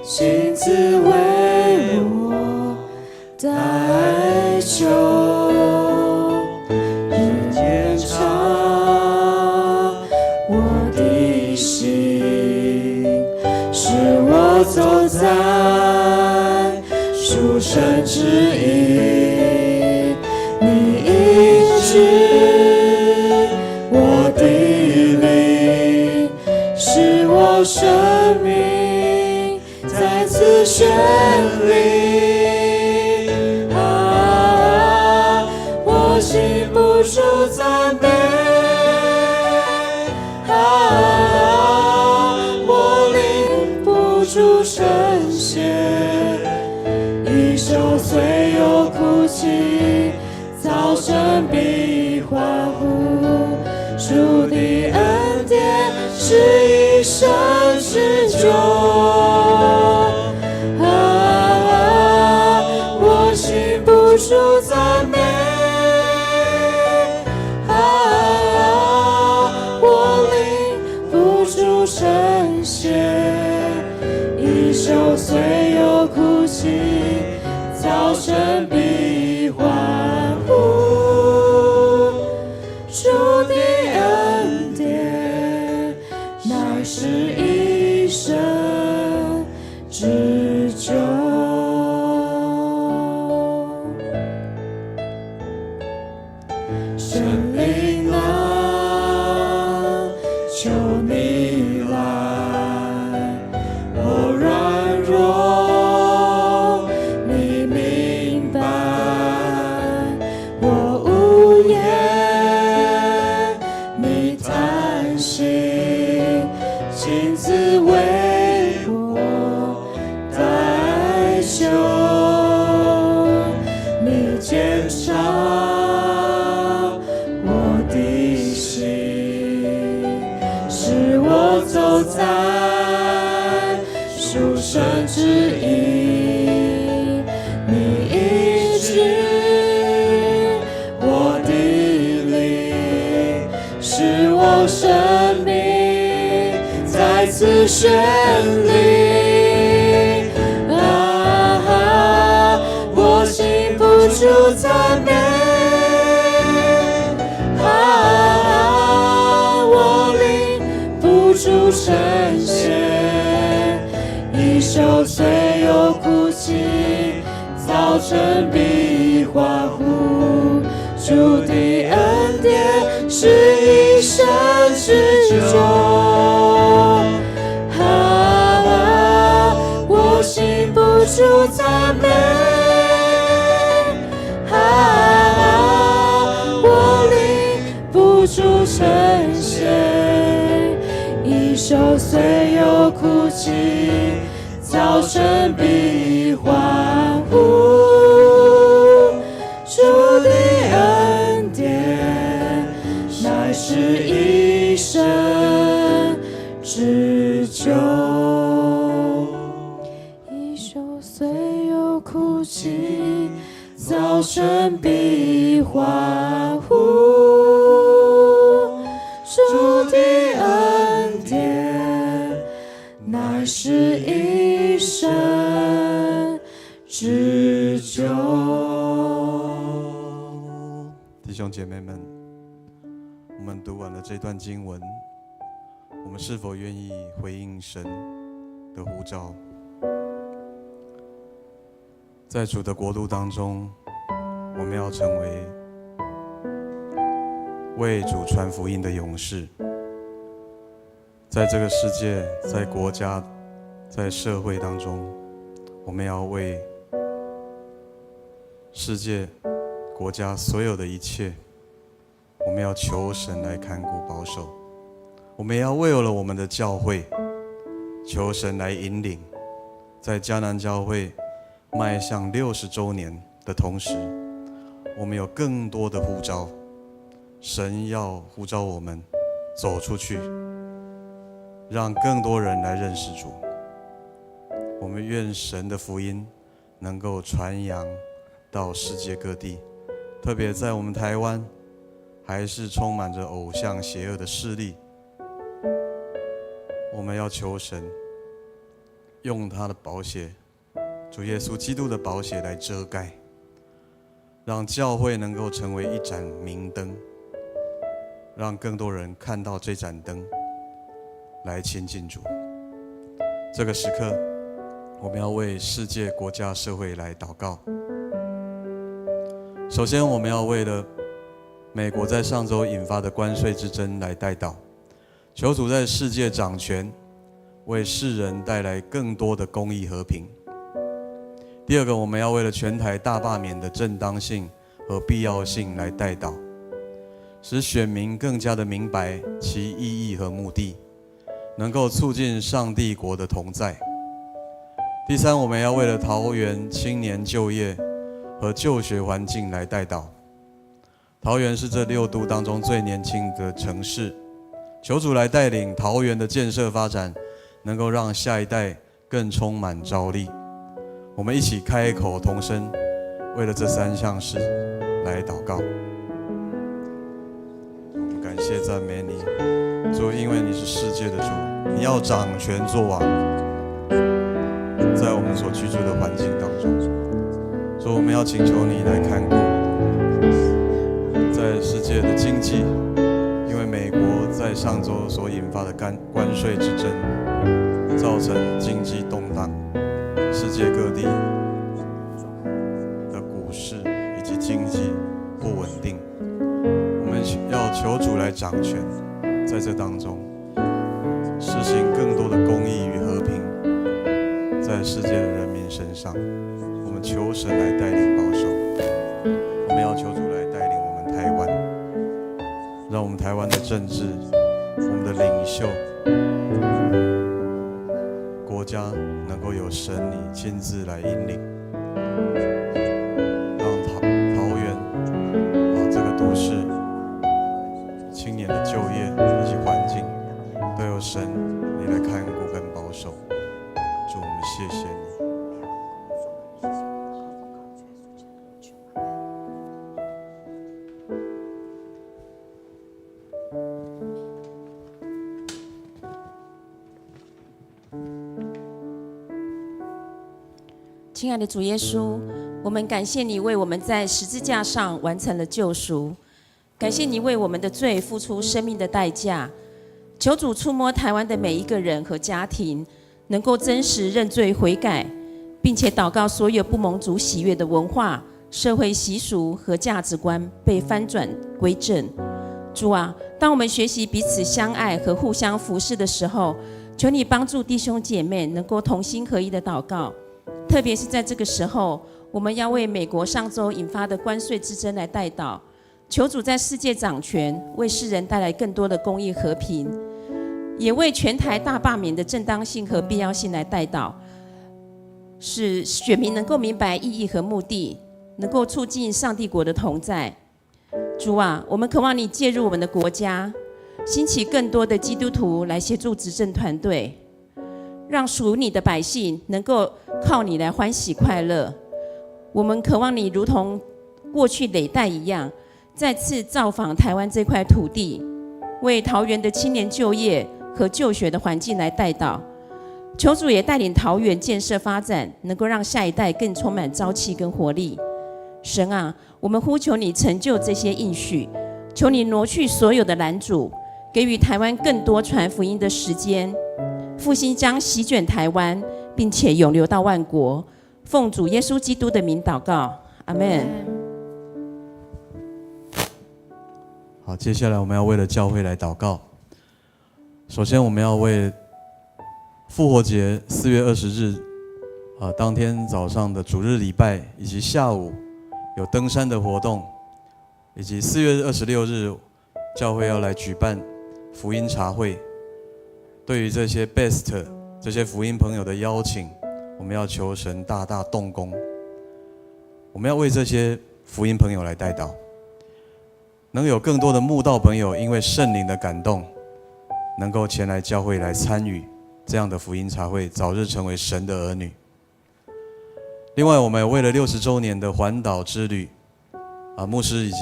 亲自为我代求。走在属神之意，你医治我的灵，使我生命再次绚丽。啊，我禁不住赞美。主圣血，一宿虽有哭泣，早晨必欢呼。主的恩典是一生之久。我禁不住赞美。我领不住圣血。一宿虽有哭泣，早晨必欢呼。主的恩典乃是一生之久。圣灵啊，求你来。亲自为我代求，你鉴察我的心，使我走在属神之意，你医治我的灵，使我生命再次绚丽。我禁不住赞美。我领不住圣血，一宿虽有哭泣，早晨必欢呼。主的恩典是一生之久。我禁不住赞美。我领不住圣血，一宿虽有哭泣，早晨必欢呼。主的恩典乃是一生之久。一宿虽有哭泣，早晨必欢呼。主的恩典乃是一生之久。
弟兄姐妹们，我们读完了这段经文，我们是否愿意回应神的呼召？在主的国度当中，我们要成为主传福音的勇士，在这个世界，在国家在社会当中，我们要为世界、国家所有的一切，我们要求神来看顾保守。我们也要为了我们的教会，求神来引领，在迦南教会迈向60周年的同时，我们有更多的呼召，神要呼召我们走出去，让更多人来认识主。我们愿神的福音能够传扬到世界各地，特别在我们台湾，还是充满着偶像邪恶的势力。我们要求神用他的宝血，主耶稣基督的宝血来遮盖，让教会能够成为一盏明灯，让更多人看到这盏灯，来亲近主。这个时刻，我们要为世界、国家、社会来祷告。首先，我们要为了美国在上周引发的关税之争来代祷，求主在世界掌权，为世人带来更多的公义和平。第二个，我们要为了全台大罢免的正当性和必要性来代祷，使选民更加的明白其意义和目的，能够促进上帝国的同在。第三，我们要为了桃园青年就业和就学环境来代祷。桃园是这6都当中最年轻的城市，求主来带领桃园的建设发展，能够让下一代更充满朝力。我们一起开口同声，为了这3项事来祷告。我们感谢赞美你，主，因为你是世界的主，你要掌权作王，在我们所居住的环境当中。所以我们要请求你来看顾在世界的经济，因为美国在上周所引发的关税之争，造成经济动荡，世界各地的股市以及经济不稳定。我们要求主来掌权，在这当中实行更多的公义与和平，在世界的人民身上。我们求神来带领保守，我们要求主来带领我们台湾，让我们台湾的政治、我们的领袖、国家能够有神你亲自来引领，让桃园这个都市青年的就业以及环境都有神你来看顾跟保守。主，我们谢谢你。
亲爱的主耶稣，我们感谢你为我们在十字架上完成了救赎，感谢你为我们的罪付出生命的代价。求主触摸台湾的每一个人和家庭，能够真实认罪悔改，并且祷告所有不蒙主喜悦的文化、社会习俗和价值观被翻转归正。主啊，当我们学习彼此相爱和互相服侍的时候，求你帮助弟兄姐妹能够同心合一的祷告。特别是在这个时候，我们要为美国上周引发的关税之争来代祷，求主在世界掌权，为世人带来更多的公义和平，也为全台大罢免的正当性和必要性来代祷，使选民能够明白意义和目的，能够促进上帝国的同在。主啊，我们渴望你介入我们的国家，兴起更多的基督徒来协助执政团队，让属你的百姓能够靠你来欢喜快乐。我们渴望你如同过去累代一样，再次造访台湾这块土地，为桃园的青年就业和就学的环境来代祷。求主也带领桃园建设发展，能够让下一代更充满朝气跟活力。神啊，我们呼求你成就这些应许，求你挪去所有的拦阻，给予台湾更多传福音的时间。复兴将席卷台湾，并且永流到万国。奉主耶稣基督的名祷告，阿们。
好，接下来我们要为了教会来祷告。首先，我们要为复活节4月20日，当天早上的主日礼拜，以及下午有登山的活动，以及4月26日教会要来举办福音茶会。对于这些 best 这些福音朋友的邀请，我们要求神大大动工。我们要为这些福音朋友来代祷，能有更多的慕道朋友因为圣灵的感动，能够前来教会来参与这样的福音茶会，早日成为神的儿女。另外，我们为了60周年的环岛之旅，牧师以及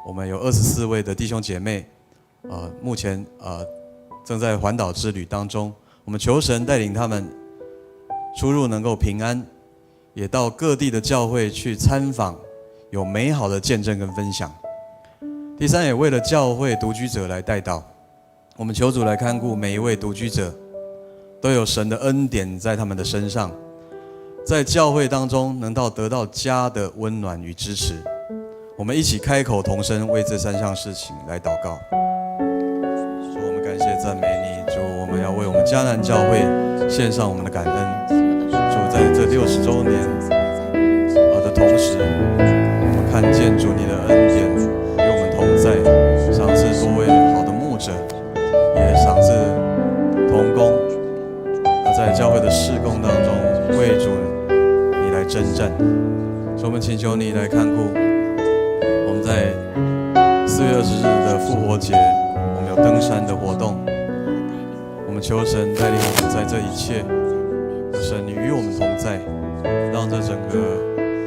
我们有24位的弟兄姐妹，目前正在环岛之旅当中。我们求神带领他们出入能够平安，也到各地的教会去参访，有美好的见证跟分享。第三，也为了教会独居者来代祷，我们求主来看顾每一位独居者，都有神的恩典在他们的身上，在教会当中能得到家的温暖与支持。我们一起开口同声为这3项事情来祷告。主，我们感谢赞美你。主，我们要为我们迦南教会献上我们的感恩。主，在这60周年的同时，我们看见主你的恩典与我们同在，赏赐多位好的牧者，也赏赐同工，在教会的事工当中为主你来征战。所以我们请求你来看顾我们在4月20日的复活节，我们有登山的活动，我们求神带领我们在这一切，神你与我们同在，让这整个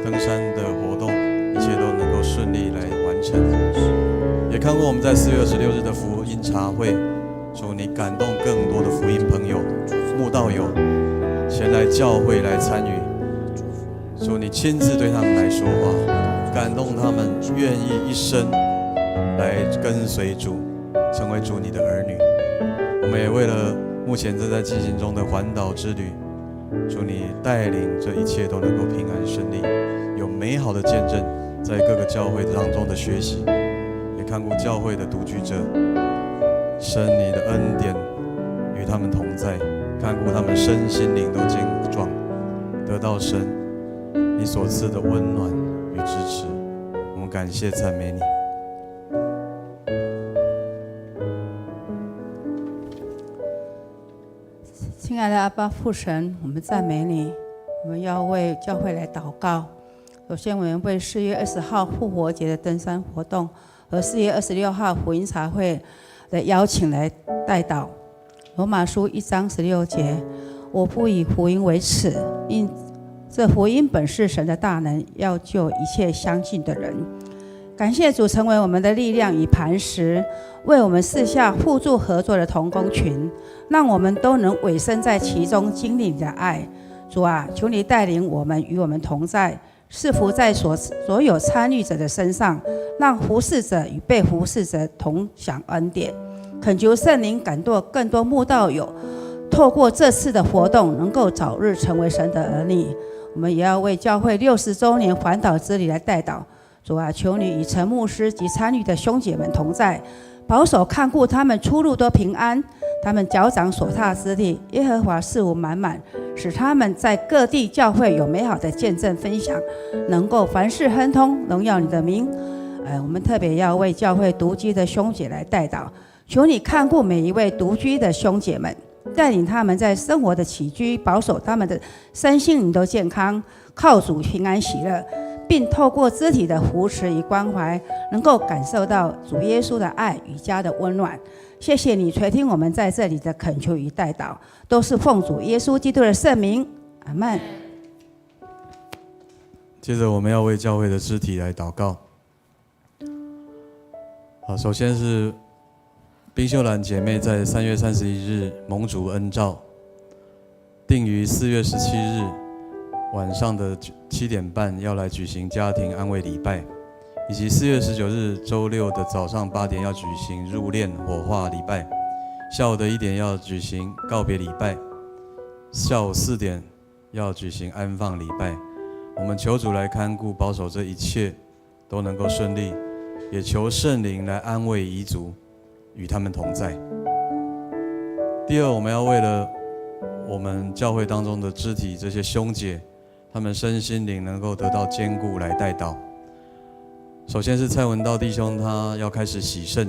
登山的活动一切都能够顺利来完成。也看过我们在4月26日的福音茶会，主你感动更多的福音朋友、慕道友前来教会来参与，主你亲自对他们来说话，感动他们愿意一生来跟随主，成为主你的儿女。我们也为了目前正在进行中的环岛之旅，主你带领这一切都能够平安顺利，有美好的见证在各个教会当中的学习，也看顾教会的独居者，神你的恩典与他们同在，看顾他们身心灵都健壮，得到神你所赐的温暖与支持。我们感谢赞美你。
亲爱的阿爸父神，我们赞美你。我们要为教会来祷告。首先，我们为4月20号复活节的登山活动和4月26号福音茶会的邀请来代祷。罗马书1章16节：我不以福音为耻，因这福音本是神的大能，要救一切相信的人。感谢主成为我们的力量与磐石，为我们赐下互助合作的同工群，让我们都能委身在其中，经历你的爱。主啊，求你带领我们，与我们同在，赐福在所有参与者的身上，让服侍者与被服侍者同享恩典。恳求圣灵感动更多慕道友，透过这次的活动，能够早日成为神的儿女。我们也要为教会60周年环岛之旅来代祷。主啊，求你与陈牧师及参与的兄姐们同在，保守看顾他们出入都平安，他们脚掌所踏之地，耶和华事物满满，使他们在各地教会有美好的见证分享，能够凡事亨通，荣耀你的名。我们特别要为教会独居的兄姐来代祷，求你看顾每一位独居的兄姐们，带领他们在生活的起居，保守他们的身心灵都健康，靠主平安喜乐，并透过肢体的扶持与关怀，能够感受到主耶稣的爱与家的温暖。谢谢你垂听我们在这里的恳求与代祷，都是奉主耶稣基督的圣名，阿们。
接着我们要为教会的肢体来祷告。首先是冰秀兰姐妹在3月31日蒙主恩召，定于4月17日晚上的7点半要来举行家庭安慰礼拜，以及4月19日周六的早上8点要举行入殓火化礼拜，下午的1点要举行告别礼拜，下午4点要举行安放礼拜。我们求主来看顾保守这一切都能够顺利，也求圣灵来安慰遗族，与他们同在。第二，我们要为了我们教会当中的肢体这些兄姐，他们身心灵能够得到坚固来代祷。首先是蔡文道弟兄，他要开始洗肾；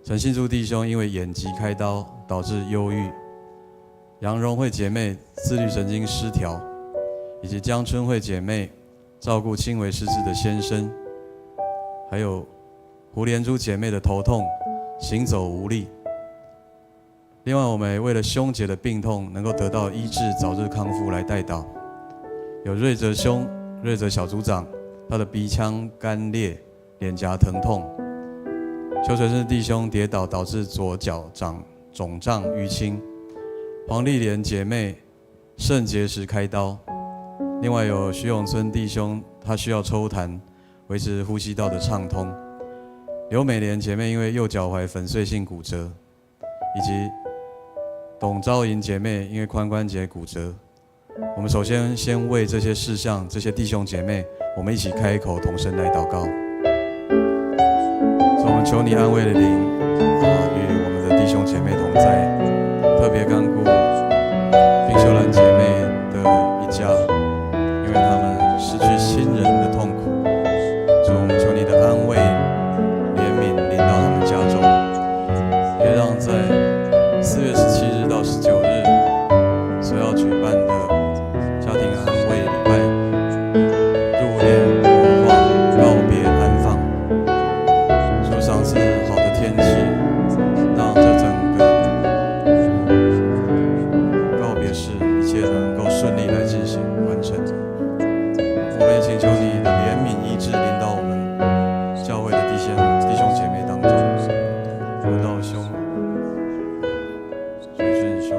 陈信柱弟兄因为眼疾开刀导致忧郁；杨荣慧姐妹自律神经失调，以及江春慧姐妹照顾轻微失智的先生，还有胡连珠姐妹的头痛、行走无力。另外，我们也为了兄姐的病痛能够得到医治、早日康复来代祷。有瑞泽兄、瑞泽小组长，他的鼻腔干裂、脸颊疼痛；邱垂生弟兄跌倒导致左脚肿胀淤青；黄丽莲姐妹肾结石开刀；另外有徐永春弟兄，他需要抽痰维持呼吸道的畅通；刘美莲姐妹因为右脚踝粉碎性骨折，以及董昭莹姐妹因为髋关节骨折。我们首先为这些事项、这些弟兄姐妹，我们一起开口同声来祷告。所以我们求你安慰的灵与我们的弟兄姐妹同在，特别干顾冰秀兰姐妹的一家，因为他们失去亲人的痛苦。所以我们求你的安慰、怜悯临到他们家中，也让在4月17日到19日所要举办的家庭安慰礼拜、入殓、火化、告别、安放，主赏赐好的天气，让这整个告别式一切能够顺利来进行完成。我们也请求你的怜悯医治临到我们教会的弟兄姐妹当中，文道兄、水顺兄、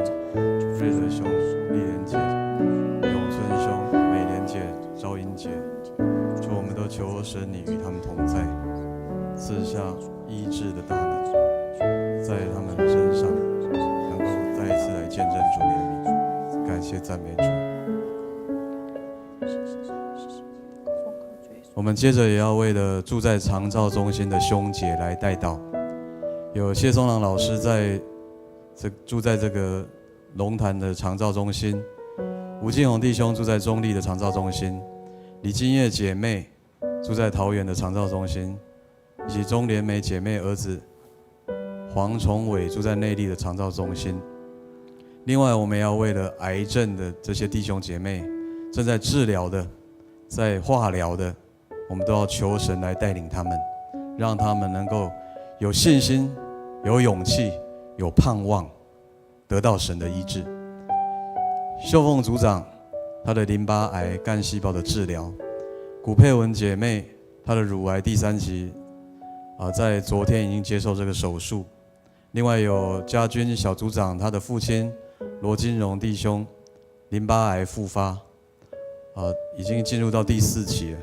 瑞德兄、丽莲姐、永春兄、美莲姐、赵英姐，求我们都求神你与他们同在，赐下医治的大能，在他们身上能够再一次来见证主你的名。感谢赞美主。我们接着也要为了住在长照中心的兄姐来代祷。有谢松郎老师住在这个龙潭的长照中心，吴敬宏弟兄住在中立的长照中心，李金叶姐妹住在桃园的长照中心，以及钟莲梅姐妹儿子黄崇伟住在内坜的长照中心。另外，我们要为了癌症的这些弟兄姐妹，正在治疗的，在化疗的，我们都要求神来带领他们，让他们能够有信心、有勇气、有盼望，得到神的医治。秀凤组长，她的淋巴癌干细胞的治疗；古佩文姐妹，她的乳癌第3期，在昨天已经接受这个手术。另外有家军小组长，他的父亲罗金荣弟兄，淋巴癌复发，已经进入到第4期了。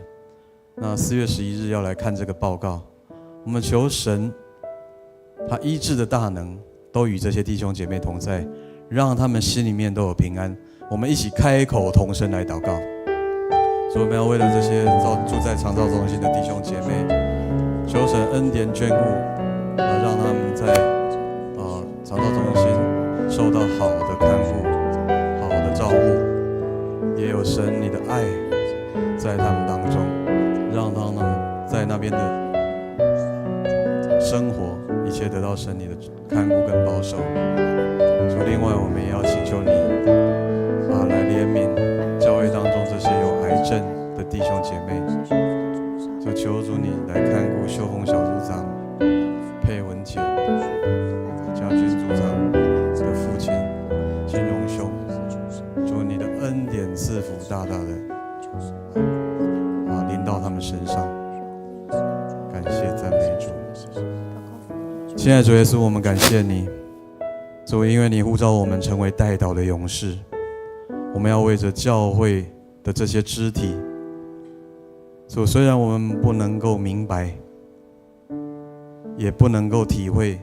那4月11日要来看这个报告，我们求神，他医治的大能都与这些弟兄姐妹同在，让他们心里面都有平安。我们一起开口同声来祷告。所以我们要为了这些住在长照中心的弟兄姐妹，求神恩典眷顾，让他们在长照中心受到好的看顾、好的照顾，也有神你的爱在他们当中，让他们在那边的生活一切得到神你的看顾跟保守。所以另外我们也要请求你来怜悯教会当中这些有癌症的弟兄姐妹，就求主你来看顾秀凤小组长、佩文姐、家军组长的父亲金荣兄，求你的恩典赐福大大的临到他们身上。感谢赞美主。亲爱的主耶稣，我们感谢你，主，因为你呼召我们成为代祷的勇士，我们要为着教会的这些肢体，主，虽然我们不能够明白，也不能够体会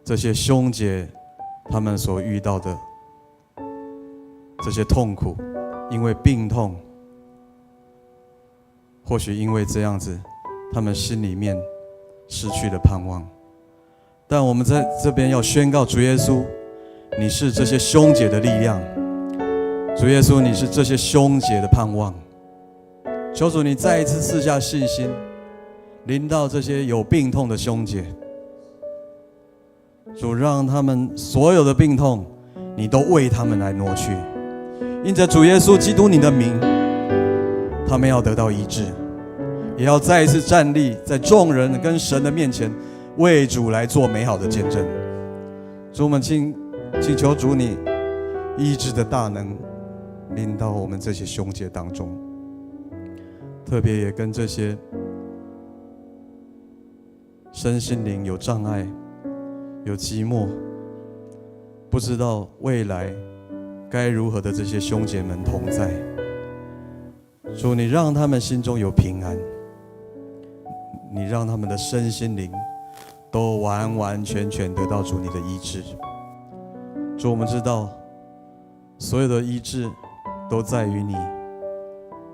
这些兄姐他们所遇到的这些痛苦，因为病痛，或许因为这样子，他们心里面失去了盼望。但我们在这边要宣告，主耶稣，你是这些凶劫的力量，主耶稣，你是这些凶劫的盼望。求主你再一次赐下信心，临到这些有病痛的凶劫。主，让他们所有的病痛，你都为他们来挪去。因着主耶稣基督你的名，他们要得到医治，也要再一次站立在众人跟神的面前，为主来做美好的见证。主，我们请求主你医治的大能临到我们这些凶劫当中，特别也跟这些身心灵有障碍、有寂寞，不知道未来该如何的这些兄姐们同在。主，你让他们心中有平安，你让他们的身心灵都完完全全得到主你的医治。主，我们知道所有的医治都在于你，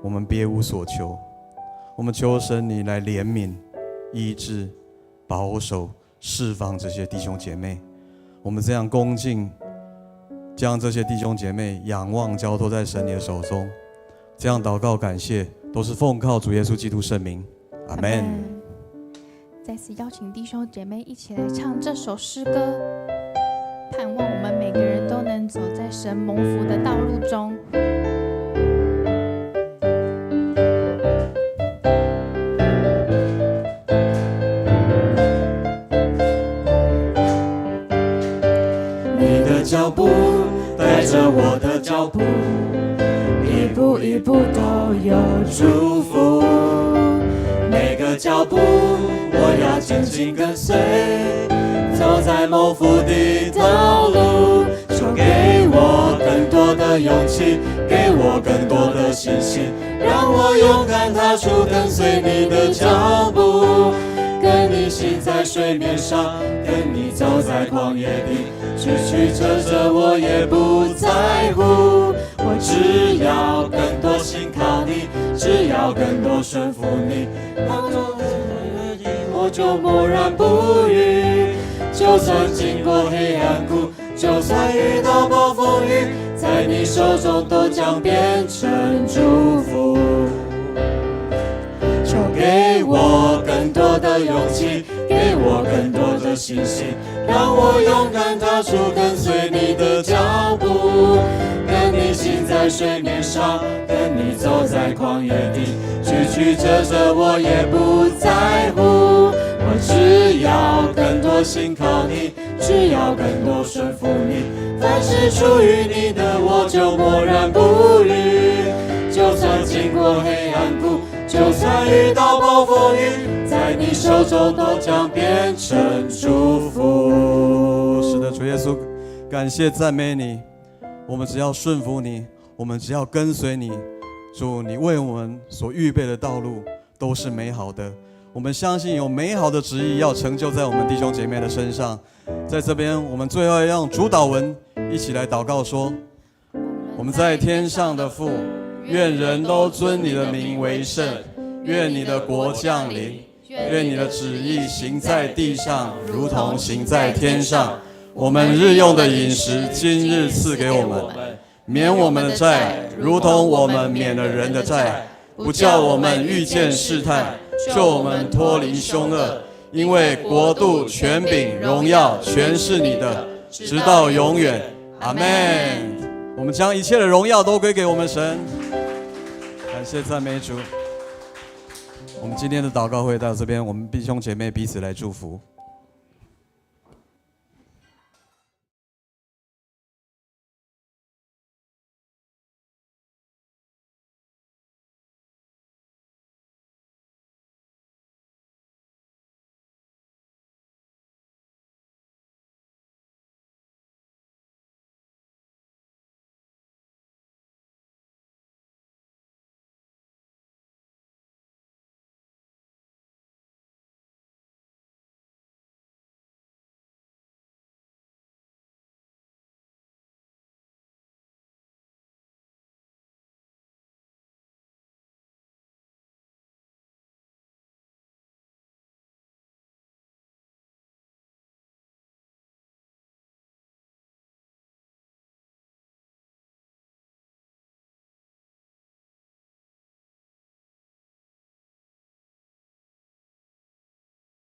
我们别无所求。我们求神你来怜悯、医治、保守、释放这些弟兄姐妹。我们这样恭敬将这些弟兄姐妹仰望交托在神你的手中，这样祷告感谢，都是奉靠主耶稣基督圣名，阿们。
再次邀请弟兄姐妹一起来唱这首诗歌，盼望我们每个人都能走在神蒙福的道路中。
你的脚步带着我的脚步，一步一步都有祝福。每个脚步我要紧紧跟随，走在蒙福的道路。求给我更多的勇气，给我更多的信心，让我勇敢踏出跟随你的脚步。跟你行在水面上，跟你走在旷野里，曲曲折折我也不在乎。我只要更多信靠你，只要更多顺服你，当中我就默然不语。就算经过黑暗谷，就算遇到暴风雨，在你手中都将变成祝福。求给我更多的勇气，给我更多的信心，让我勇敢踏出跟随你的脚步。跟你行在水面上，跟你走在旷野地，曲曲折折我也不在乎。我只要更多信靠你，只要更多顺服你，凡是出于你的我就默然不语。就算经过黑暗谷，就算遇到暴风雨，在你手中都将变成祝福。
是的，主耶稣，感谢赞美你。我们只要顺服你，我们只要跟随你。主，你为我们所预备的道路都是美好的。我们相信有美好的旨意要成就在我们弟兄姐妹的身上。在这边，我们最后要用主祷文一起来祷告说：我们在天上的父，愿人都尊你的名为圣，愿你的国降临，愿你的旨意行在地上，如同行在天上。我们日用的饮食，今日赐给我们，免我们的债，如同我们免了人的债，不叫我们遇见试探，救我们脱离凶恶。因为国度、权柄、荣耀，全是你的，直到永远。阿们。我们将一切的荣耀都归给我们神。感谢赞美主。我们今天的祷告会到这边，我们弟兄姐妹彼此来祝福。